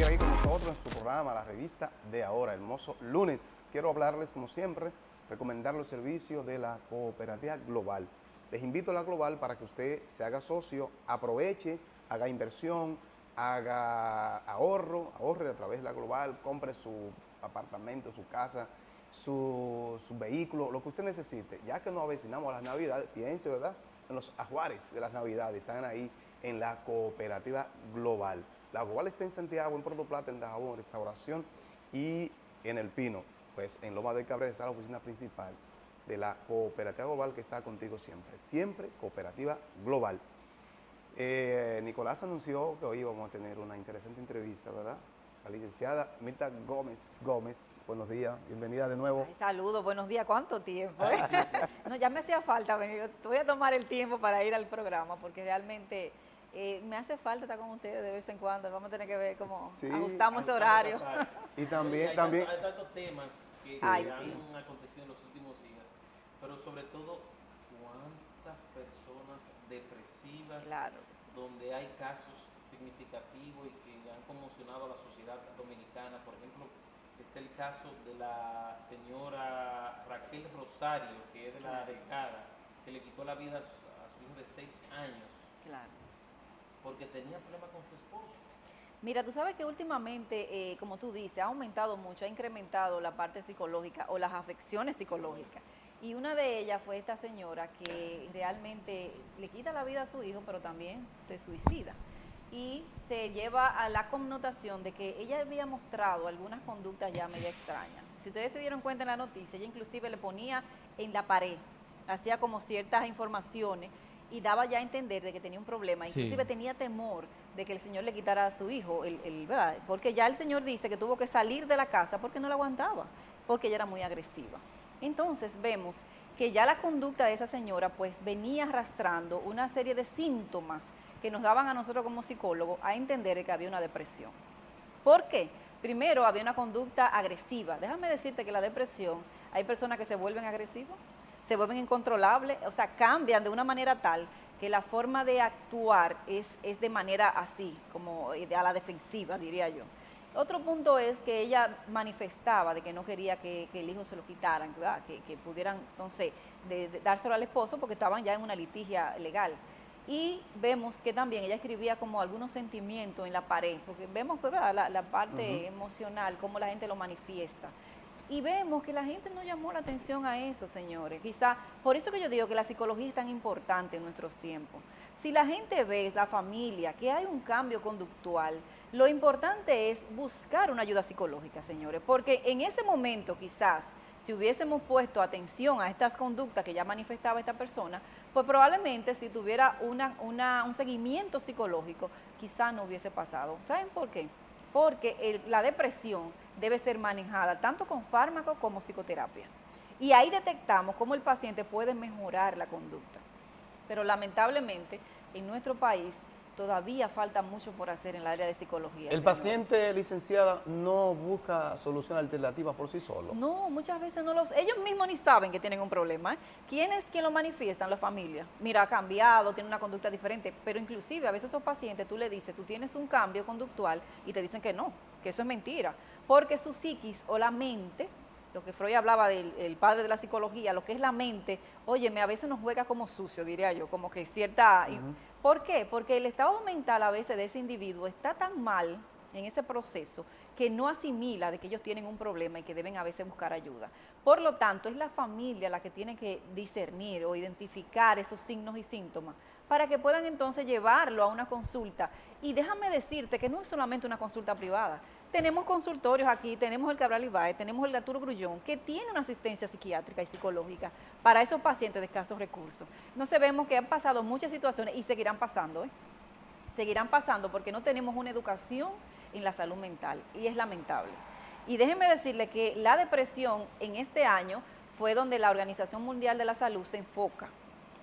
seguir aquí con nosotros en su programa, la revista de ahora, hermoso lunes. Quiero hablarles, como siempre, recomendar los servicios de la Cooperativa Global. Les invito a la Global para que usted se haga socio, aproveche, haga inversión, haga ahorre a través de la Global, compre su apartamento, su casa, su vehículo, lo que usted necesite. Ya que nos avecinamos a las Navidades, piense, ¿verdad?, en los ajuares de las Navidades, están ahí en la Cooperativa Global. La Global está en Santiago, en Puerto Plata, en Dajabón, en Restauración y en El Pino. Pues en Loma de Cabrera está la oficina principal de la Cooperativa Global, que está contigo siempre. Siempre Cooperativa Global. Nicolás anunció que hoy vamos a tener una interesante entrevista, ¿verdad? La licenciada Mirta Gómez. Buenos días, bienvenida de nuevo. Ay, saludos, buenos días. ¿Cuánto tiempo? No, ya me hacía falta venir. Voy a tomar el tiempo para ir al programa porque realmente me hace falta estar con ustedes de vez en cuando. Vamos a tener que ver cómo ajustamos este horario. Y también hay tantos temas que han acontecido en los últimos días, pero sobre todo cuántas personas depresivas, Claro. donde hay casos significativos y que han conmocionado a la sociedad dominicana. Por ejemplo, está el caso de la señora Raquel Rosario, que es de la Delgada, que le quitó la vida a su hijo de 6 años. Claro. Porque tenía problemas con su esposo. Mira, tú sabes que últimamente, como tú dices, ha aumentado mucho, ha incrementado la parte psicológica o las afecciones psicológicas. Y una de ellas fue esta señora que realmente le quita la vida a su hijo, pero también se suicida. Y se lleva a la connotación de que ella había mostrado algunas conductas ya media extrañas. Si ustedes se dieron cuenta en la noticia, ella inclusive le ponía en la pared, hacía como ciertas informaciones y daba ya a entender de que tenía un problema. Inclusive tenía temor de que el señor le quitara a su hijo, ¿verdad? Porque ya el señor dice que tuvo que salir de la casa porque no la aguantaba, porque ella era muy agresiva. Entonces vemos que ya la conducta de esa señora pues venía arrastrando una serie de síntomas que nos daban a nosotros como psicólogos a entender que había una depresión. ¿Por qué? Primero, había una conducta agresiva. Déjame decirte que la depresión, hay personas que se vuelven agresivas, se vuelven incontrolables, o sea, cambian de una manera tal que la forma de actuar es de manera así, como a la defensiva, diría yo. Otro punto es que ella manifestaba de que no quería que el hijo se lo quitaran, que pudieran entonces dárselo al esposo porque estaban ya en una litigia legal. Y vemos que también ella escribía como algunos sentimientos en la pared, porque vemos que la parte emocional, cómo la gente lo manifiesta. Y vemos que la gente no llamó la atención a eso, señores. Quizá, por eso que yo digo que la psicología es tan importante en nuestros tiempos. Si la gente ve, la familia, que hay un cambio conductual, lo importante es buscar una ayuda psicológica, señores, porque en ese momento quizás, si hubiésemos puesto atención a estas conductas que ya manifestaba esta persona, pues probablemente si tuviera un seguimiento psicológico, quizás no hubiese pasado. ¿Saben por qué? Porque la depresión debe ser manejada tanto con fármacos como psicoterapia. Y ahí detectamos cómo el paciente puede mejorar la conducta. Pero lamentablemente en nuestro país todavía falta mucho por hacer en el área de psicología. ¿El paciente, licenciada, no busca solución alternativa por sí solo? No, muchas veces no ellos mismos ni saben que tienen un problema. ¿Quién es quien lo manifiestan? La familia. Mira, ha cambiado, tiene una conducta diferente, pero inclusive a veces esos pacientes tú le dices, tú tienes un cambio conductual y te dicen que no, que eso es mentira, porque su psiquis o la mente, lo que Freud hablaba del padre de la psicología, lo que es la mente, óyeme, a veces nos juega como sucio, diría yo, como que cierta... ¿Por qué? Porque el estado mental a veces de ese individuo está tan mal en ese proceso que no asimila de que ellos tienen un problema y que deben a veces buscar ayuda. Por lo tanto, es la familia la que tiene que discernir o identificar esos signos y síntomas para que puedan entonces llevarlo a una consulta. Y déjame decirte que no es solamente una consulta privada. Tenemos consultorios aquí, tenemos el Cabral Ibáez, tenemos el Arturo Grullón, que tiene una asistencia psiquiátrica y psicológica para esos pacientes de escasos recursos. Entonces vemos que han pasado muchas situaciones y seguirán pasando, seguirán pasando porque no tenemos una educación en la salud mental y es lamentable. Y déjenme decirle que la depresión en este año fue donde la Organización Mundial de la Salud se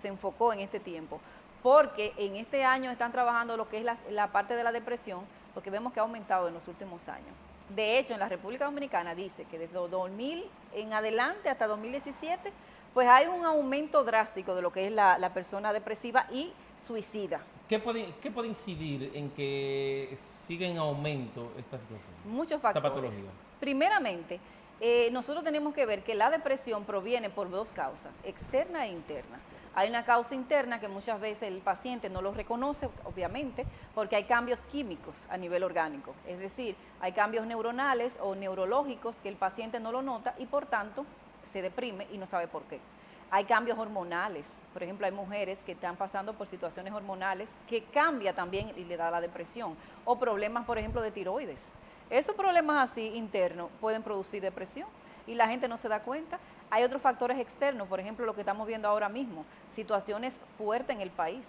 enfocó en este tiempo, porque en este año están trabajando lo que es la parte de la depresión, porque vemos que ha aumentado en los últimos años. De hecho, en la República Dominicana dice que desde 2000 en adelante hasta 2017, pues hay un aumento drástico de lo que es la persona depresiva y suicida. qué puede incidir en que siga en aumento esta situación? Muchos Esta factores. patología. Primeramente, nosotros tenemos que ver que la depresión proviene por dos causas, externa e interna. Hay una causa interna que muchas veces el paciente no lo reconoce, obviamente, porque hay cambios químicos a nivel orgánico. Es decir, hay cambios neuronales o neurológicos que el paciente no lo nota y por tanto se deprime y no sabe por qué. Hay cambios hormonales, por ejemplo, hay mujeres que están pasando por situaciones hormonales que cambia también y le da la depresión, o problemas, por ejemplo, de tiroides. Esos problemas así internos pueden producir depresión y la gente no se da cuenta. Hay otros factores externos, por ejemplo, lo que estamos viendo ahora mismo, situaciones fuertes en el país,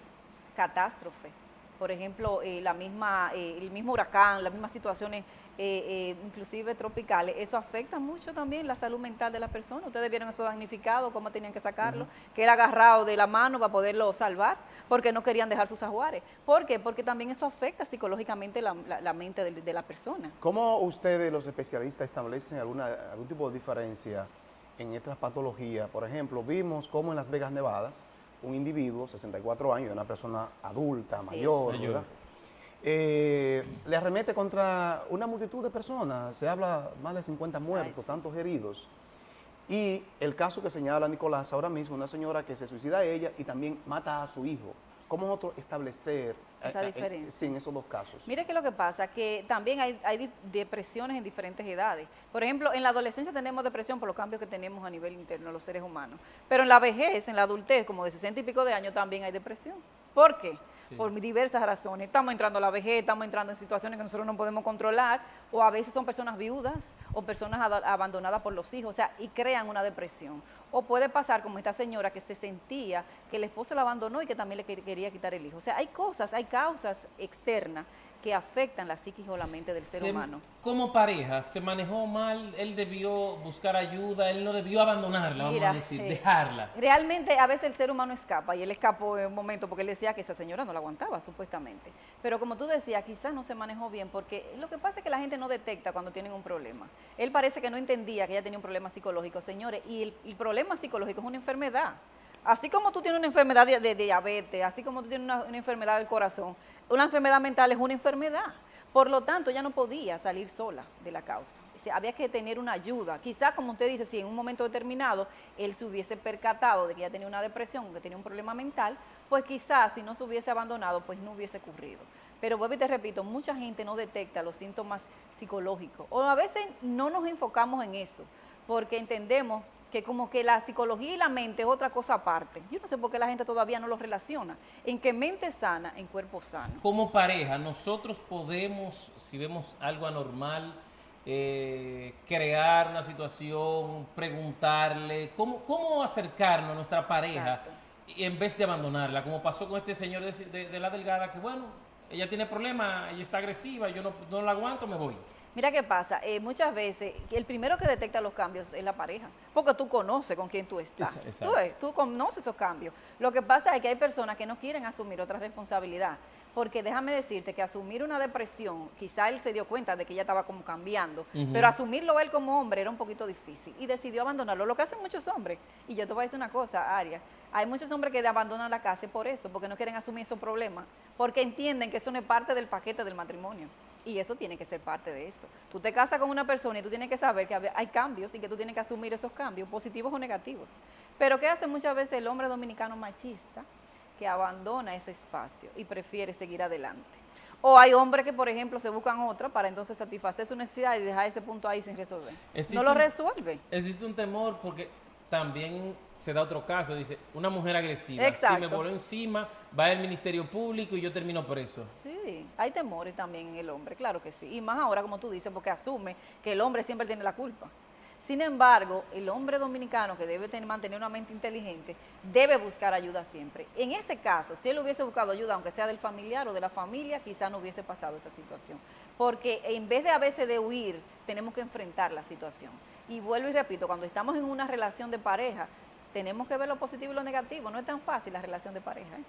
catástrofe. Por ejemplo, el mismo huracán, las mismas situaciones inclusive tropicales, eso afecta mucho también la salud mental de las personas. Ustedes vieron esos damnificados, cómo tenían que sacarlo, que era agarrado de la mano para poderlo salvar, porque no querían dejar sus ajuares. ¿Por qué? Porque también eso afecta psicológicamente la mente de la persona. ¿Cómo ustedes, los especialistas, establecen algún tipo de diferencia en estas patologías? Por ejemplo, vimos cómo en Las Vegas, Nevada, un individuo, 64 años, una persona adulta, mayor, ¿verdad? Le arremete contra una multitud de personas, se habla más de 50 muertos, tantos heridos. Y el caso que señala Nicolás ahora mismo, una señora que se suicida a ella y también mata a su hijo. ¿Cómo nosotros establecer esa diferencia en esos dos casos? Mire que lo que pasa, que también hay depresiones en diferentes edades. Por ejemplo, en la adolescencia tenemos depresión por los cambios que tenemos a nivel interno los seres humanos. Pero en la vejez, en la adultez, como de 60 y pico de años, también hay depresión. ¿Por qué? Sí. Por diversas razones. Estamos entrando a la vejez, estamos entrando en situaciones que nosotros no podemos controlar, o a veces son personas viudas o personas abandonadas por los hijos, o sea, y crean una depresión. O puede pasar como esta señora que se sentía que el esposo la abandonó y que también le quería quitar el hijo. O sea, hay causas externas que afectan la psiquis o la mente del ser humano. Como pareja, ¿se manejó mal? ¿Él debió buscar ayuda? ¿Él no debió abandonarla, vamos a decir, dejarla? Realmente a veces el ser humano escapa y él escapó en un momento porque él decía que esa señora no la aguantaba, supuestamente. Pero como tú decías, quizás no se manejó bien porque lo que pasa es que la gente no detecta cuando tienen un problema. Él parece que no entendía que ella tenía un problema psicológico, señores, y el problema psicológico es una enfermedad. Así como tú tienes una enfermedad de diabetes, así como tú tienes una enfermedad del corazón, una enfermedad mental es una enfermedad. Por lo tanto, ella no podía salir sola de la causa. O sea, había que tener una ayuda. Quizás, como usted dice, si en un momento determinado él se hubiese percatado de que ella tenía una depresión, que tenía un problema mental, pues quizás si no se hubiese abandonado, pues no hubiese ocurrido. Pero vuelvo y te repito, mucha gente no detecta los síntomas psicológicos. O a veces no nos enfocamos en eso, porque entendemos que como que la psicología y la mente es otra cosa aparte. Yo no sé por qué la gente todavía no los relaciona. En que mente sana, en cuerpo sano. Como pareja, nosotros podemos, si vemos algo anormal, crear una situación, preguntarle, ¿cómo acercarnos a nuestra pareja en vez de abandonarla? Como pasó con este señor de la Delgada, que bueno, ella tiene problemas, ella está agresiva, yo no la aguanto, me voy. Mira qué pasa, muchas veces el primero que detecta los cambios es la pareja, porque tú conoces con quién tú estás, tú conoces esos cambios. Lo que pasa es que hay personas que no quieren asumir otra responsabilidad, porque déjame decirte que asumir una depresión, quizá él se dio cuenta de que ella estaba como cambiando, pero asumirlo él como hombre era un poquito difícil y decidió abandonarlo, lo que hacen muchos hombres. Y yo te voy a decir una cosa, Aria, hay muchos hombres que abandonan la casa por eso, porque no quieren asumir esos problemas, porque entienden que eso no es parte del paquete del matrimonio. Y eso tiene que ser parte de eso. Tú te casas con una persona y tú tienes que saber que hay cambios y que tú tienes que asumir esos cambios, positivos o negativos. Pero ¿qué hace muchas veces el hombre dominicano machista? Que abandona ese espacio y prefiere seguir adelante. O hay hombres que, por ejemplo, se buscan otra para entonces satisfacer su necesidad y dejar ese punto ahí sin resolver. No lo resuelve. Existe un temor porque también se da otro caso, dice, una mujer agresiva, exacto, si me voló encima, va al Ministerio Público y yo termino preso. Sí, hay temores también en el hombre, claro que sí. Y más ahora, como tú dices, porque asume que el hombre siempre tiene la culpa. Sin embargo, el hombre dominicano que debe mantener una mente inteligente, debe buscar ayuda siempre. En ese caso, si él hubiese buscado ayuda, aunque sea del familiar o de la familia, quizá no hubiese pasado esa situación. Porque en vez de a veces de huir, tenemos que enfrentar la situación. Y vuelvo y repito, cuando estamos en una relación de pareja, tenemos que ver lo positivo y lo negativo. No es tan fácil la relación de pareja, ¿eh?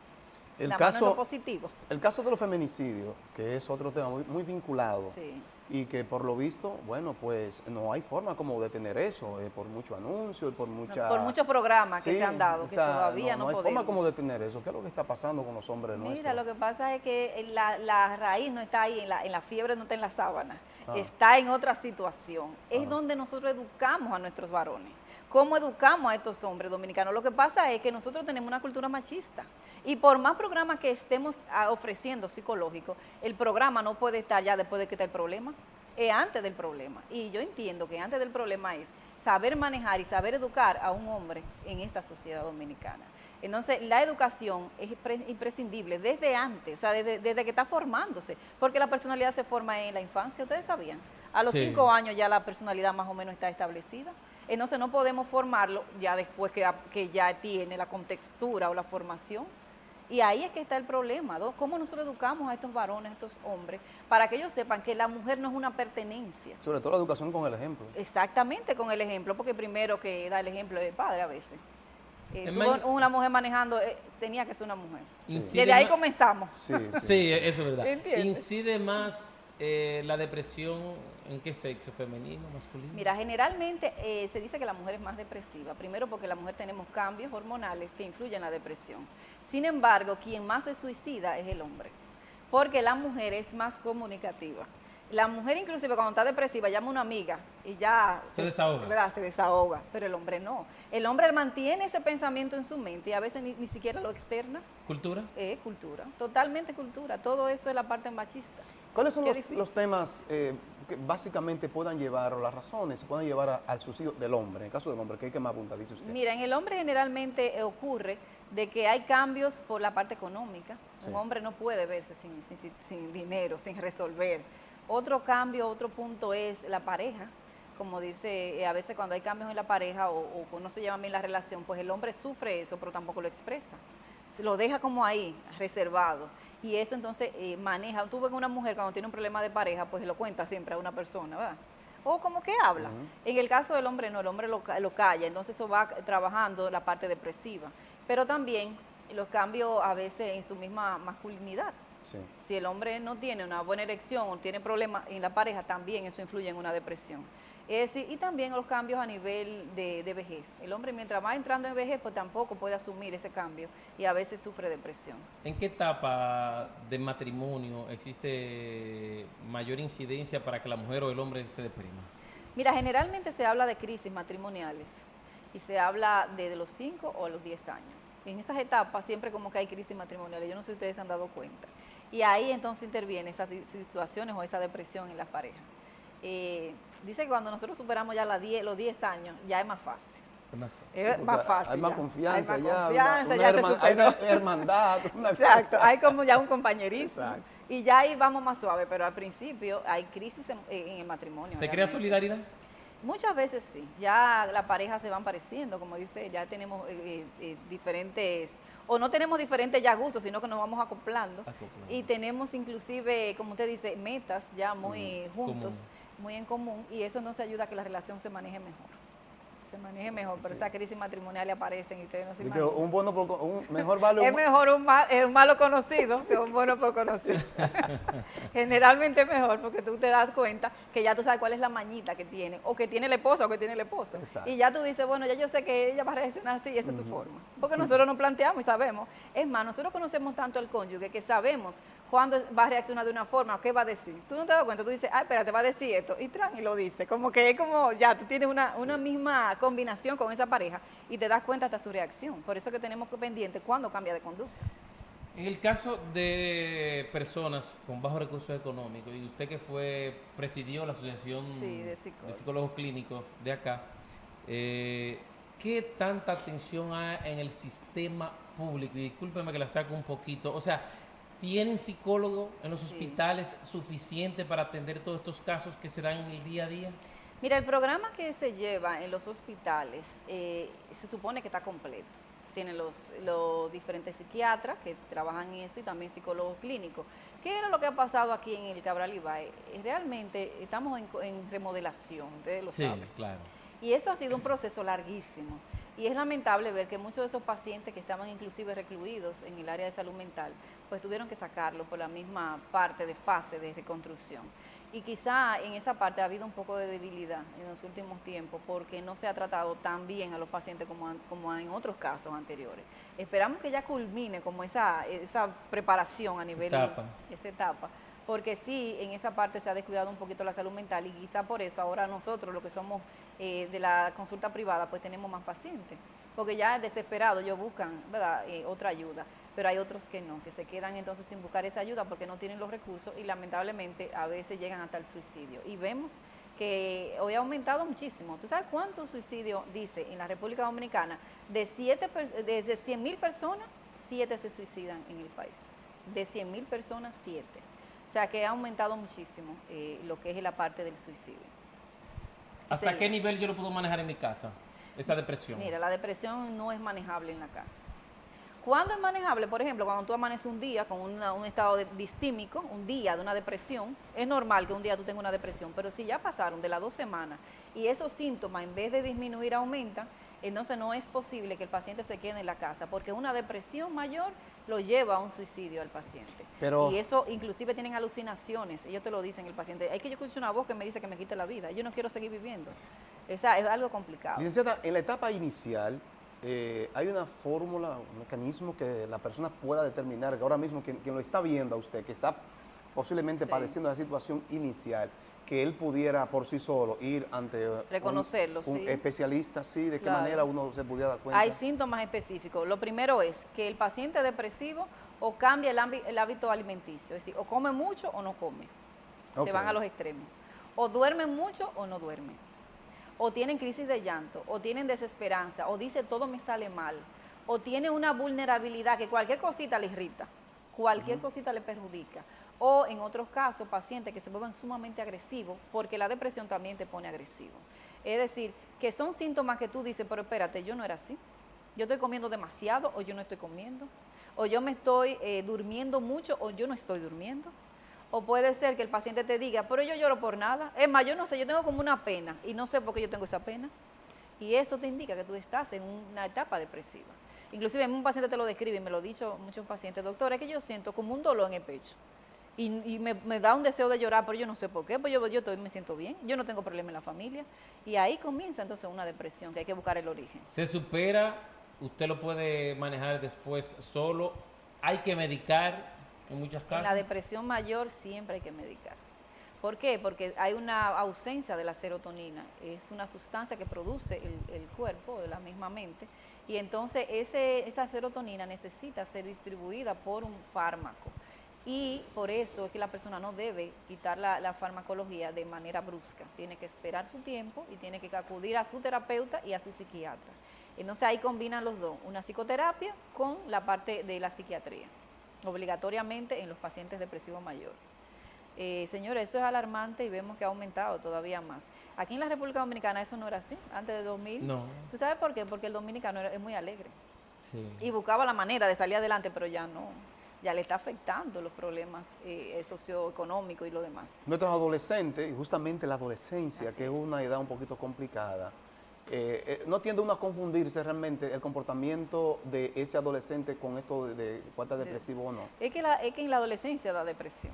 El nada más no es lo caso, positivo. el caso de los feminicidios, que es otro tema muy vinculado, Sí. y que por lo visto, bueno, pues no hay forma como de detener eso, por mucho anuncio y por mucha... Por muchos programas que Sí, se han dado, o que sea, todavía no hay podemos. forma como de detener eso. ¿Qué es lo que está pasando con los hombres Mira, nuestros? lo que pasa es que la raíz no está ahí, en la fiebre no está en la sábana, Ah. está en otra situación. Es Ajá. donde nosotros educamos a nuestros varones. ¿Cómo educamos a estos hombres dominicanos? Lo que pasa es que nosotros tenemos una cultura machista. Y por más programas que estemos ofreciendo psicológicos, el programa no puede estar ya después de que está el problema, es antes del problema. Y yo entiendo que antes del problema es saber manejar y saber educar a un hombre en esta sociedad dominicana. Entonces, la educación es imprescindible desde antes, o sea, desde que está formándose, porque la personalidad se forma en la infancia, ¿ustedes sabían? A los Sí. 5 años ya la personalidad más o menos está establecida. Entonces, no podemos formarlo ya después que ya tiene la contextura o la formación. Y ahí es que está el problema, ¿no? ¿Cómo nosotros educamos a estos varones, a estos hombres, para que ellos sepan que la mujer no es una pertenencia? Sobre todo la educación con el ejemplo. Exactamente, con el ejemplo, porque primero que da el ejemplo del padre a veces. Es Una mujer manejando, tenía que ser una mujer. Incide Desde ahí más- comenzamos. Sí, Sí, eso es verdad. ¿Entiendes? ¿Incide más la depresión en qué sexo? ¿Femenino, masculino? Mira, generalmente se dice que la mujer es más depresiva. Primero porque la mujer tenemos cambios hormonales que influyen en la depresión. Sin embargo, quien más se suicida es el hombre, porque la mujer es más comunicativa. La mujer inclusive cuando está depresiva llama a una amiga y ya Se desahoga. ¿verdad? Se desahoga, pero el hombre no. El hombre mantiene ese pensamiento en su mente y a veces ni siquiera lo externa. ¿Cultura? Cultura, totalmente cultura. Todo eso es la parte machista. ¿Cuáles son Qué los, difícil. los temas que básicamente puedan llevar, o las razones que puedan llevar al suicidio del hombre? En el caso del hombre, ¿qué hay que más apunta, dice usted? Mira, en el hombre generalmente ocurre de que hay cambios por la parte económica. Sí. Un hombre no puede verse sin dinero, sin resolver. Otro cambio, otro punto es la pareja. Como dice, a veces cuando hay cambios en la pareja o no se lleva bien la relación, pues el hombre sufre eso, pero tampoco lo expresa. Se lo deja como ahí, reservado. Y eso entonces maneja. Tú ves que una mujer cuando tiene un problema de pareja, pues lo cuenta siempre a una persona, ¿verdad? O como que habla. Ujú. En el caso del hombre no, el hombre lo calla, entonces eso va trabajando la parte depresiva. Pero también los cambios a veces en su misma masculinidad. Sí. Si el hombre no tiene una buena erección o tiene problemas en la pareja, también eso influye en una depresión. Es decir, y también los cambios a nivel de vejez. El hombre mientras va entrando en vejez, pues tampoco puede asumir ese cambio y a veces sufre depresión. ¿En qué etapa de matrimonio existe mayor incidencia para que la mujer o el hombre se deprima? Mira, generalmente se habla de crisis matrimoniales y se habla de los 5 o los 10 años. En esas etapas siempre como que hay crisis matrimoniales, yo no sé si ustedes se han dado cuenta. Y ahí entonces intervienen esas situaciones o esa depresión en las parejas. Dice que cuando nosotros superamos ya los 10 años, ya es más fácil. Es más fácil. Es Porque más fácil. hay más ya. confianza Hay más ya, confianza, una ya se hay superó. una hermandad. Una Exacto, hay como ya un compañerismo. Exacto. Y ya ahí vamos más suave, pero al principio hay crisis en el matrimonio. ¿Se crea realmente. solidaridad? Muchas veces sí, ya las parejas se van pareciendo, como dice, ya tenemos diferentes, o no tenemos diferentes ya gustos, sino que nos vamos acoplando. Y tenemos inclusive, como usted dice, metas ya muy juntos, muy en común, y eso nos ayuda a que la relación se maneje mejor. Se maneje mejor, pero Sí. esas crisis matrimoniales aparecen y ustedes no se Dice, imaginan. un bueno por, un mejor vale Es mejor un malo conocido que un bueno por conocer. Generalmente es mejor porque tú te das cuenta que ya tú sabes cuál es la mañita que tiene, o que tiene el esposo o que tiene el esposo. Exacto. Y ya tú dices, bueno, ya yo sé que ella va a reaccionar así y esa es su forma. Porque nosotros nos planteamos y sabemos. Es más, nosotros conocemos tanto al cónyuge que sabemos cuándo va a reaccionar de una forma o qué va a decir. Tú no te das cuenta, tú dices, ay, espérate, va a decir esto. Y tran, y lo dice. Como que es como, ya, tú tienes una misma combinación con esa pareja y te das cuenta hasta su reacción. Por eso que tenemos que pendiente cuándo cambia de conducta. En el caso de personas con bajos recursos económicos, y usted que presidió la Asociación Sí, de de Psicólogos Clínicos de acá, ¿qué tanta atención hay en el sistema público? Y discúlpeme que la saco un poquito. O sea, ¿tienen psicólogos en los hospitales suficiente para atender todos estos casos que se dan en el día a día? Mira, el programa que se lleva en los hospitales se supone que está completo. Tienen los diferentes psiquiatras que trabajan en eso y también psicólogos clínicos. ¿Qué era lo que ha pasado aquí en el Cabral Ibáez? Realmente estamos en remodelación, ustedes lo Sí, saben. claro. Y eso ha sido un proceso larguísimo. Y es lamentable ver que muchos de esos pacientes que estaban inclusive recluidos en el área de salud mental, pues tuvieron que sacarlo por la misma parte de fase de reconstrucción. Y quizá en esa parte ha habido un poco de debilidad en los últimos tiempos porque no se ha tratado tan bien a los pacientes como en otros casos anteriores. Esperamos que ya culmine como esa preparación a nivel, esa etapa, porque sí, en esa parte se ha descuidado un poquito la salud mental y quizá por eso ahora nosotros, los que somos de la consulta privada, pues tenemos más pacientes, porque ya desesperados ellos buscan, ¿verdad?, otra ayuda, pero hay otros que no, que se quedan entonces sin buscar esa ayuda porque no tienen los recursos y lamentablemente a veces llegan hasta el suicidio. Y vemos que hoy ha aumentado muchísimo. ¿Tú sabes cuántos suicidios dice en la República Dominicana? De 100.000 personas, 7 se suicidan en el país. De 100.000 personas, 7. O sea que ha aumentado muchísimo lo que es la parte del suicidio. ¿Hasta qué nivel yo lo puedo manejar en mi casa, esa depresión? Mira, la depresión no es manejable en la casa. ¿Cuándo es manejable? Por ejemplo, cuando tú amaneces un día con un estado distímico, un día de una depresión, es normal que un día tú tengas una depresión, pero si ya pasaron de las 2 semanas y esos síntomas en vez de disminuir aumentan, entonces no es posible que el paciente se quede en la casa, porque una depresión mayor lo lleva a un suicidio al paciente. Y eso inclusive tienen alucinaciones, ellos te lo dicen el paciente, hay que yo escucho una voz que me dice que me quite la vida, yo no quiero seguir viviendo. Es algo complicado. Licenciada, en la etapa inicial, hay una fórmula, un mecanismo que la persona pueda determinar, que ahora mismo quien lo está viendo a usted, que está posiblemente padeciendo la situación inicial, que él pudiera por sí solo ir ante un especialista, ¿sí? ¿De qué manera uno se pudiera dar cuenta? Hay síntomas específicos. Lo primero es que el paciente depresivo o cambia el hábito alimenticio, es decir, o come mucho o no come, se van a los extremos, o duerme mucho o no duerme, o tienen crisis de llanto, o tienen desesperanza, o dice todo me sale mal, o tiene una vulnerabilidad que cualquier cosita le irrita, cualquier cosita le perjudica, o en otros casos pacientes que se vuelven sumamente agresivos, porque la depresión también te pone agresivo. Es decir, que son síntomas que tú dices, pero espérate, yo no era así, yo estoy comiendo demasiado o yo no estoy comiendo, o yo me estoy durmiendo mucho o yo no estoy durmiendo. O puede ser que el paciente te diga, pero yo lloro por nada. Es más, yo no sé, yo tengo como una pena y no sé por qué yo tengo esa pena. Y eso te indica que tú estás en una etapa depresiva. Inclusive un paciente te lo describe y me lo han dicho muchos pacientes, doctor, es que yo siento como un dolor en el pecho. Y me da un deseo de llorar, pero yo no sé por qué, pues yo me siento bien, yo no tengo problema en la familia. Y ahí comienza entonces una depresión, que hay que buscar el origen. ¿Se supera? ¿Usted lo puede manejar después solo? ¿Hay que medicar en muchos casos? En la depresión mayor siempre hay que medicar. ¿Por qué? Porque hay una ausencia de la serotonina, es una sustancia que produce el cuerpo, la misma mente, y entonces esa serotonina necesita ser distribuida por un fármaco. Y por eso es que la persona no debe quitar la farmacología de manera brusca, tiene que esperar su tiempo y tiene que acudir a su terapeuta y a su psiquiatra. Entonces ahí combinan los dos, una psicoterapia con la parte de la psiquiatría, obligatoriamente en los pacientes depresivos mayores. Señores, eso es alarmante y vemos que ha aumentado todavía más. Aquí en la República Dominicana eso no era así, antes de 2000. No. ¿Tú sabes por qué? Porque el dominicano es muy alegre. Sí. Y buscaba la manera de salir adelante, pero ya no. Ya le está afectando los problemas socioeconómicos y lo demás. Nuestros adolescentes, y justamente la adolescencia, Así que es una edad un poquito complicada, no tiende uno a confundirse realmente el comportamiento de ese adolescente con esto de cuánto depresivo o no. Es que en la adolescencia da depresión.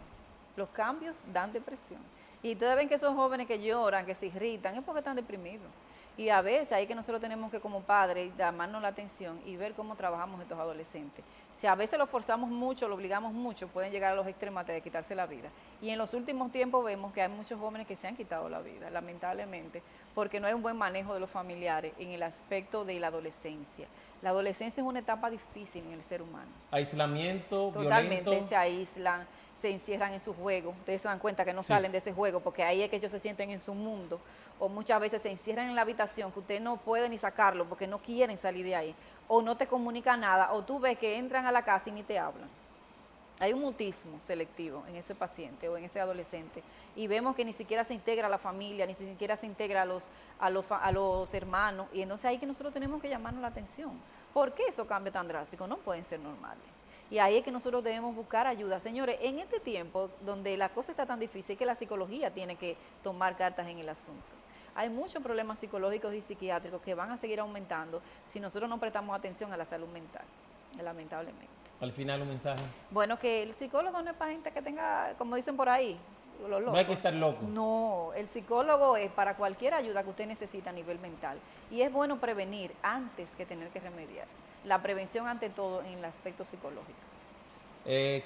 Los cambios dan depresión. Y ustedes ven que esos jóvenes que lloran, que se irritan, es porque están deprimidos. Y a veces ahí que nosotros tenemos que como padres llamarnos la atención y ver cómo trabajamos estos adolescentes. Si a veces los forzamos mucho, lo obligamos mucho, pueden llegar a los extremos de quitarse la vida. Y en los últimos tiempos vemos que hay muchos jóvenes que se han quitado la vida, lamentablemente, porque no hay un buen manejo de los familiares en el aspecto de la adolescencia. La adolescencia es una etapa difícil en el ser humano. Aislamiento, Totalmente, violento. se aíslan, se encierran en su juego. Ustedes se dan cuenta que no salen de ese juego porque ahí es que ellos se sienten en su mundo. O muchas veces se encierran en la habitación que usted no puede ni sacarlo porque no quieren salir de ahí. O no te comunican nada, o tú ves que entran a la casa y ni te hablan. Hay un mutismo selectivo en ese paciente o en ese adolescente y vemos que ni siquiera se integra a la familia, ni siquiera se integra a los hermanos, y entonces ahí que nosotros tenemos que llamarnos la atención. ¿Por qué esos cambios tan drásticos? No pueden ser normales. Y ahí es que nosotros debemos buscar ayuda. Señores, en este tiempo donde la cosa está tan difícil, es que la psicología tiene que tomar cartas en el asunto. Hay muchos problemas psicológicos y psiquiátricos que van a seguir aumentando si nosotros no prestamos atención a la salud mental, lamentablemente. Al final un mensaje. Bueno, que el psicólogo no es para gente que tenga, como dicen por ahí, los locos. No hay que estar loco. No, el psicólogo es para cualquier ayuda que usted necesita a nivel mental. Y es bueno prevenir antes que tener que remediar. La prevención ante todo en el aspecto psicológico.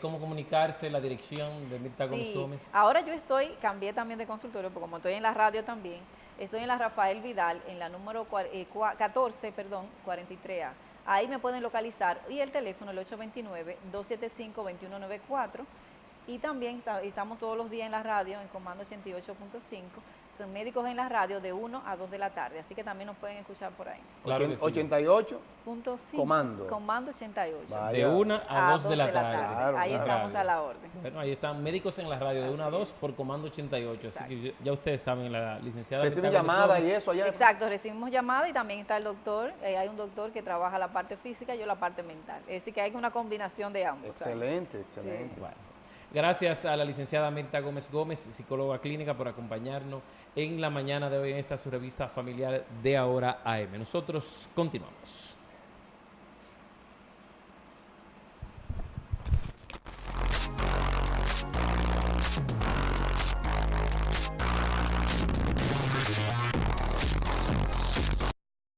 ¿Cómo comunicarse? La dirección de Mirta Gómez Gómez. Ahora yo cambié también de consultorio, porque como estoy en la radio también, estoy en la Rafael Vidal, en la número 43A. Ahí me pueden localizar y el teléfono el 829-275-2194 y también estamos todos los días en la radio en Comando 88.5 con médicos en la radio de 1 a 2 de la tarde, así que también nos pueden escuchar por ahí. Claro que sí. 88. Comando 88. Vaya. De 1 a 2 de la tarde. Claro, Ahí claro. estamos a la orden. Bueno, ahí están médicos en la radio de 1 a 2 por Comando 88. Así que ya ustedes saben, la licenciada. Reciben Mirta Gómez llamadas Gómez. y eso allá. Exacto, recibimos llamadas y también está el doctor, hay un doctor que trabaja la parte física y yo la parte mental. Es decir, que hay una combinación de ambos. Excelente, excelente. Bueno, gracias a la licenciada Mirta Gómez Gómez, psicóloga clínica, por acompañarnos en la mañana de hoy en esta su revista familiar de Ahora AM. Nosotros continuamos.